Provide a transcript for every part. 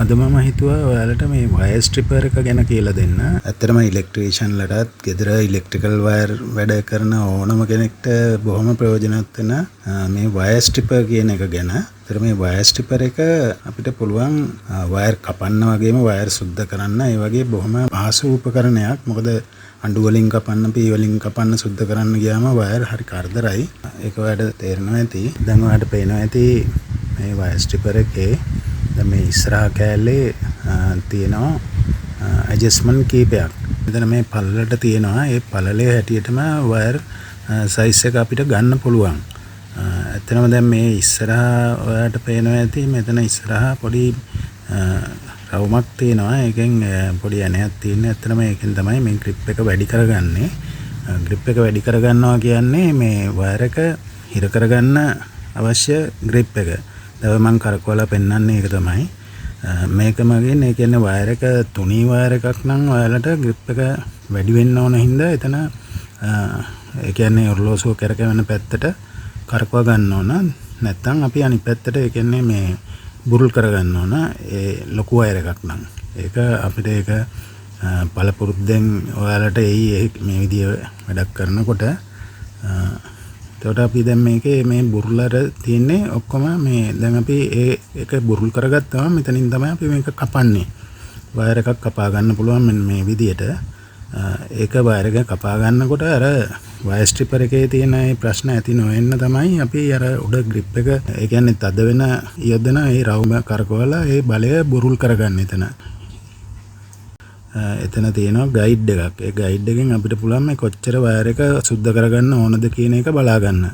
අද මම හිතුවා ඔයාලට මේ වයර් ස්ට්‍රිපර් එක ගැන කියලා දෙන්න. ඇත්තටම ඉලෙක්ට්‍රීෂියන්ලටත් ගෙදර ඉලෙක්ට්‍රිකල් වයර් වැඩ කරන ඕනම කෙනෙක්ට බොහොම ප්‍රයෝජනවත් වෙන මේ වයර් ස්ට්‍රිපර් කියන එක ගැන. ඒතර මේ වයර් ස්ට්‍රිපර් එක අපිට පුළුවන් වයර් කපන්න වගේම වයර් සුද්ධ කරන්න. ඒ වගේ බොහොම පහසු උපකරණයක්. මොකද අඬු වලින් කපන්න, පී වලින් කපන්න, සුද්ධ කරන්න ගියාම වයර් හරි කරදරයි. ඒක ඔයාලට තේරෙනවා ඇති. දැන් ඔයාලට පේනවා ඇති මේ වයර් ස්ට්‍රිපර් එකේ දැන් මේ ඉස්සරහා කෑල්ලේ තියෙනවා ඇඩ්ජස්ට්මන්ට් කීපයක්. මෙතන මේ පළලට තියෙනවා. ඒ පළලේ හැටියටම වයර් සයිස් එක අපිට ගන්න පුළුවන්. ඇත්තටම දැන් මේ ඉස්සරහා ඔයාලට පේනවා ඇති මෙතන ඉස්සරහා පොඩි රවුමක් තියෙනවා. ඒකෙන් පොඩි ඇණයක් තියෙනවා. ඇත්තටම ඒකෙන් තමයි මේ grip එක වැඩි කරගන්නේ. grip එක වැඩි කරගන්නවා කියන්නේ මේ වයර් එක හිර කරගන්න අවශ්‍ය grip එක. දැන් මම කරකවලා පෙන්නන්නේ ඒක තමයි. මේක මගින් ඒ කියන්නේ වයර් එක තුනී වයර් එකක් නම් ඔයාලට grip එක වැඩි වෙන්න ඕන හින්දා එතන ඒ කියන්නේ ඔරලෝසුව කරකවන පැත්තට කරකව ගන්න ඕන. නැත්නම් අපි අනිත් පැත්තට ඒ කියන්නේ මේ බුරුල් කරගන්න ඕන. ඒ ලොකු වයර් එකක් නම්. ඒක අපිට ඒක පළපුරුද්දෙන් ඔයාලට මේ විදිය වැඩක් කරනකොට එතකොට අපි දැන් මේකේ මේ බුරුලර තියෙන්නේ ඔක්කොම මේ දැන් අපි ඒක බුරුල් කරගත්තාම මෙතනින් තමයි අපි මේක කපන්නේ. වයර් එකක් කපා ගන්න පුළුවන් මෙන්න මේ විදියට. ඒක වයර් එක කපා ගන්නකොට අර වයර් ස්ට්‍රිපර් එකේ තියෙන මේ ප්‍රශ්න ඇති නොවෙන්න තමයි අපි අර උඩ grip එක ඒ කියන්නේ තද වෙන යොදන ඒ රවුම කරකවලා ඒ බලය බුරුල් කරගන්න එතන. එතන තියෙනවා ගයිඩ් එකක්. ඒ ගයිඩ් එකෙන් අපිට පුළුවන් මේ කොච්චර වයර් එක සුද්ධ කරගන්න ඕනද කියන එක බලා ගන්න.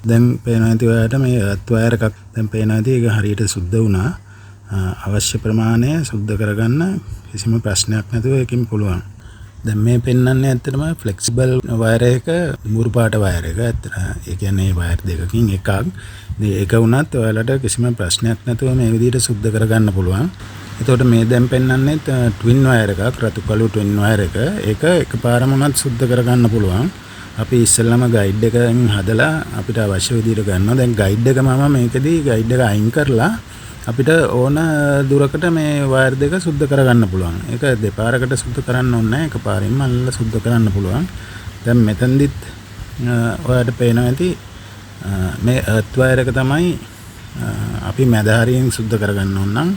දැන් පේනවා ඇති ඔයාලට මේ අත් වයර් එකක් දැන් පේනවා ඇති ඒක හරියට සුද්ධ වුණා. අවශ්‍ය ප්‍රමාණය සුද්ධ කරගන්න කිසිම ප්‍රශ්නයක් නැතුව ඒකෙන් පුළුවන්. දැන් මේ පෙන්වන්නේ ඇත්තටම ෆ්ලෙක්සිබල් වයර් එක මුරු පාට වයර් එක. ඇත්තට ඒ කියන්නේ වයර් දෙකකින් එකක්. ඒක වුණත් ඔයාලට කිසිම ප්‍රශ්නයක් නැතුව මේ විදිහට සුද්ධ කරගන්න පුළුවන්. එතකොට මේ දැන් පෙන්වන්නේ ට්වින් වයර් එකක්, රතු කළු ට්වින් වයර් එක. ඒක එකපාරම උනත් සුද්ධ කරගන්න පුළුවන්. අපි ඉස්සෙල්ලාම ගයිඩ් එකෙන් හදලා අපිට අවශ්‍ය විදිහට ගන්නවා. දැන් ගයිඩ් එක මම මේකදී ගයිඩ් එක අයින් කරලා අපිට ඕන දුරකට මේ වයර් දෙක සුද්ධ කරගන්න පුළුවන්. ඒක දෙපාරකට සුද්ධ කරන්න ඕනේ නැහැ. එකපාරින්ම අල්ලලා සුද්ධ කරන්න පුළුවන්. දැන් මෙතනදිත් ඔයාලට පේනවා ඇති මේ අර්ත් වයර් එක තමයි අපි මැද හරියෙන් සුද්ධ කරගන්න ඕන නම්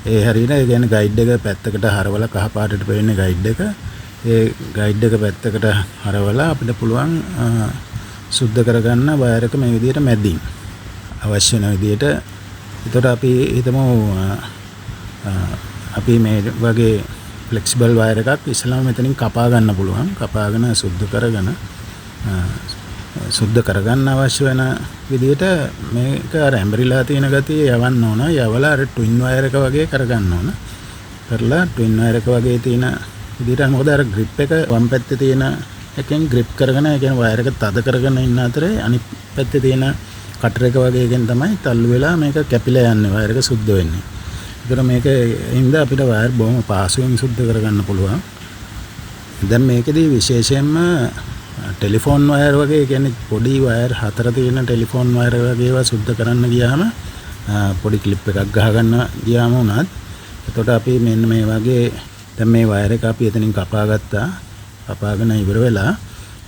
ඒ හරියට ඒ කියන්නේ ගයිඩ් එක පැත්තකට හරවලා කහ පාටට පෙන්නේ ගයිඩ් එක. ඒ ගයිඩ් එක පැත්තකට හරවලා අපිට පුළුවන් සුද්ධ කරගන්න වයර් එක මේ විදිහට මැදින් අවශ්‍ය වෙන විදිහට. එතකොට අපි හිතමු අපි මේ වගේ ෆ්ලෙක්සිබල් වයර් එකක් ඉස්සෙල්ලාම මෙතනින් කපා ගන්න පුළුවන්. කපාගෙන සුද්ධ කරගන්න අවශ්‍ය වෙන විදිහට මේක අර ඇඹරිලා තියෙන ගතිය යවන්න ඕන. යවලා අර ට්වින් වයර් එක වගේ කරගන්න ඕන. කරලා ට්වින් වයර් එක වගේ තියෙන විදිහට මොකද අර grip එක වම් පැත්තේ තියෙන එකෙන් grip කරගෙන ඒ කියන්නේ වයර් එක තද කරගෙන ඉන්න අතරේ අනිත් පැත්තේ තියෙන කටර් එක වගේ එකෙන් තමයි තල්ලු වෙලා මේක කැපිලා යන්නේ වයර් එක සුද්ධ වෙන්නේ. ඒතර මේක හින්දා අපිට වයර් බොහොම පහසුවෙන් සුද්ධ කරගන්න පුළුවන්. දැන් මේකෙදී විශේෂයෙන්ම ටෙලිෆෝන් වයර් වගේ කියන්නේ පොඩි වයර් හතර තියෙන ටෙලිෆෝන් වයර් වගේ ඒවා සුද්ධ කරන්න ගියාම පොඩි ක්ලිප් එකක් ගහ ගන්න ගියාම උනත් එතකොට අපි මෙන්න මේ වගේ දැන් මේ වයර් එක අපි එතනින් කපාගත්තා. කපාගෙන ඉවර වෙලා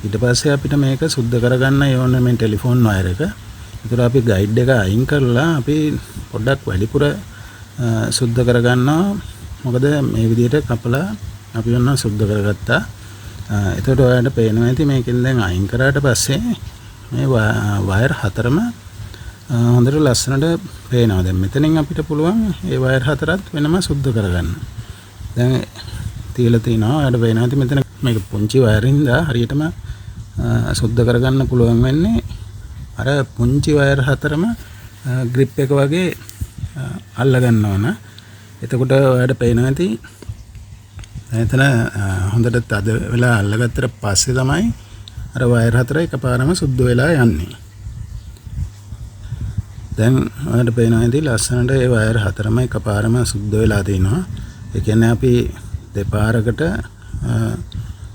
ඊට පස්සේ අපිට මේක සුද්ධ කරගන්න ඕන මේ ටෙලිෆෝන් වයර් එක. ඒතර අපි ගයිඩ් එක අයින් කරලා අපි පොඩ්ඩක් වැඩිපුර සුද්ධ කරගන්නවා. මොකද මේ විදිහට කපලා අපි ඔන්න සුද්ධ කරගත්තා. එතකොට ඔයාලට පේනවා ඇති මේකෙන් දැන් අයින් කරාට පස්සේ මේ වයර් හතරම හොඳට ලස්සනට පේනවා. දැන් මෙතනින් අපිට පුළුවන් මේ වයර් හතරත් වෙනම සුද්ධ කරගන්න. දැන් තියලා තිනවා ඔයාලට පේනවා ඇති මෙතන මේක පුංචි වයරින්ද හරියටම සුද්ධ කරගන්න පුළුවන් වෙන්නේ අර පුංචි වයර් හතරම grip එක වගේ අල්ල ගන්න ඕන. එතකොට ඔයාලට පේනවා ඇති එතන හොඳට තද වෙලා අල්ලගත්තට පස්සේ තමයි අර වයර් හතර එකපාරම සුද්ධ වෙලා යන්නේ. දැන් ඔයාලට පේනවා ඇති ලස්සනට ඒ වයර් හතරම එකපාරම සුද්ධ වෙලා තිනවා. ඒ කියන්නේ අපි දෙපාරකට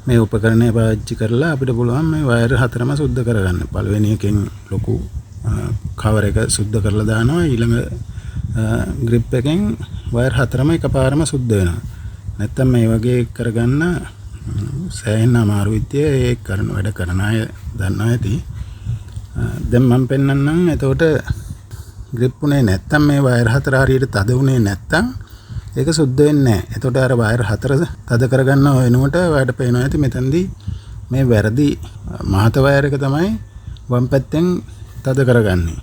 මේ උපකරණය පාවිච්චි කරලා අපිට පුළුවන් මේ වයර් හතරම සුද්ධ කරගන්න. පළවෙනි එකෙන් ලොකු කවර් එක සුද්ධ කරලා දානවා. ඊළඟ ග්‍රිප් එකෙන් වයර් 4ම එකපාරම සුද්ධ වෙනවා. නැත්තම් මේ වගේ කරගන්න සෑහෙන අමාරු විදිය ඒ කරන වැඩ කරන අය දන්නවා ඇති. දැන් මම පෙන්නන්නම්. එතකොට ග්‍රිප් උනේ නැත්තම් මේ වයර් 4 හරියට තද උනේ නැත්තම් ඒක සුද්ධ වෙන්නේ නැහැ. එතකොට අර වයර් 4 තද කරගන්න වෙනුවට ඔයාලට පේනවා ඇති මෙතනදී මේ වැරදි මහත වයර් එක තමයි වම් පැත්තෙන් තද කරගන්නේ.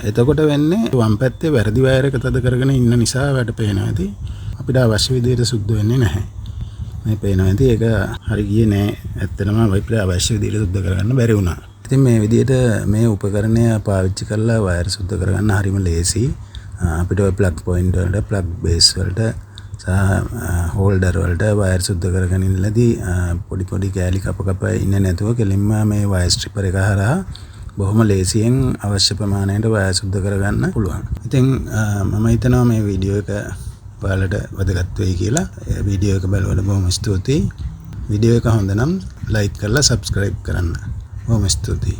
එතකොට වෙන්නේ වම් පැත්තේ වැරදි වයර් එක තද කරගෙන ඉන්න නිසා ඔයාලට පේනවා ඇති අපිට අවශ්‍ය විදිහට සුද්ධ වෙන්නේ නැහැ. මේ පේනවා ඇති ඒක හරි ගියේ නැහැ. ඇත්තටම අපිට අවශ්‍ය විදිහට සුද්ධ කරගන්න බැරි වුණා. ඉතින් මේ විදිහට මේ උපකරණය පාවිච්චි කරලා වයර් සුද්ධ කරගන්න හරිම ලේසි. අපිට ඔය ප්ලග් පොයින්ට් වලට ප්ලග් බේස් වලට සහ හෝල්ඩර් වලට වයර් සුද්ධ කරගෙන ඉන්නදී පොඩි පොඩි කෑලි කප ඉන්නේ නැතුව කෙලින්ම මේ වයර් ස්ට්‍රිපර් එක හරහා බොහොම ලේසියෙන් අවශ්‍ය ප්‍රමාණයට වයර් සුද්ධ කරගන්න පුළුවන්. ඉතින් මම හිතනවා මේ වීඩියෝ එක ඔයාලට වැදගත් වෙයි කියලා. වීඩියෝ එක බලවල බොහොම ස්තුතියි. වීඩියෝ එක හොඳ නම් ලයික් කරලා සබ්ස්ක්‍රයිබ් කරන්න. බොහොම ස්තුතියි.